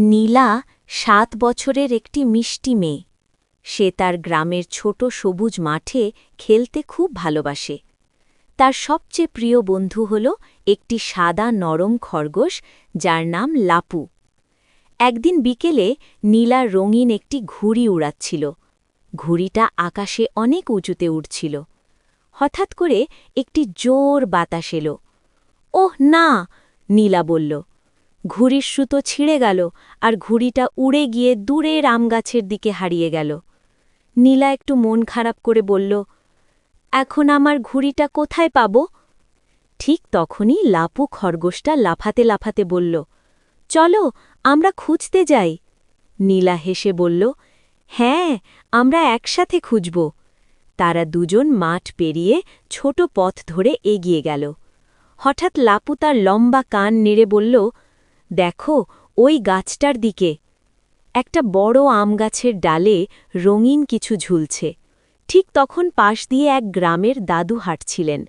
নীলা ৭ বছরের একটি মিষ্টি মেয়ে। সে তার গ্রামের ছোট সবুজ মাঠে খেলতে খুব ভালোবাসে। তার সবচেয়ে প্রিয় বন্ধু হল একটি সাদা নরম খরগোশ যার নাম লাপু। একদিন বিকেলে নীলা রঙিন একটি ঘুড়ি উড়াচ্ছিল। ঘুড়িটা আকাশে অনেক উঁচুতে উঠছিল। হঠাৎ করে একটি জোর বাতাস এলো। ওহ না, নীলা বলল। ঘুড়ির সুতো ছিঁড়ে গেল আর ঘুড়িটা উড়ে গিয়ে দূরের আমগাছের দিকে হারিয়ে গেল। নীলা একটু মন খারাপ করে বলল, এখন আমার ঘুড়িটা কোথায় পাব? ঠিক তখনই লাপু খরগোশটা লাফাতে লাফাতে বলল, চলো আমরা খুঁজতে যাই। নীলা হেসে বলল, হ্যাঁ, আমরা একসাথে খুঁজব। তারা দুজন মাঠ পেরিয়ে ছোট পথ ধরে এগিয়ে গেল। হঠাৎ লাপু তার লম্বা কান নেড়ে বলল, দেখো ওই গাছটার দিকে। একটা বড় আমগাছের ডালে রঙিন কিছু ঝুলছে। ঠিক তখন পাশ দিয়ে এক গ্রামের দাদু হাঁটছিলেন।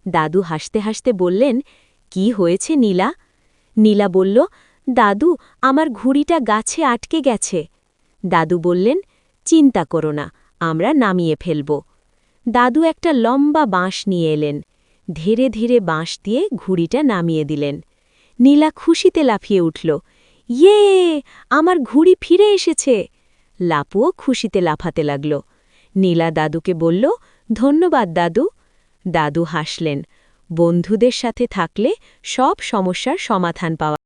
দাদু হাসতে হাসতে বললেন, কি হয়েছে নীলা? নীলা বলল, দাদু, আমার ঘুড়িটা গাছে আটকে গেছে। দাদু বললেন, চিন্তা করো না, আমরা নামিয়ে ফেলব। দাদু একটা লম্বা বাঁশ নিয়ে এলেন। ধীরে ধীরে বাঁশ দিয়ে ঘুড়িটা নামিয়ে দিলেন। নীলা খুশিতে লাফিয়ে উঠল, ইয়ে, আমার ঘুড়ি ফিরে এসেছে। লাপুও খুশিতে লাফাতে লাগল। নীলা দাদুকে বলল, ধন্যবাদ দাদু। দাদু হাসলেন, বন্ধুদের সাথে থাকলে সব সমস্যার সমাধান পাওয়া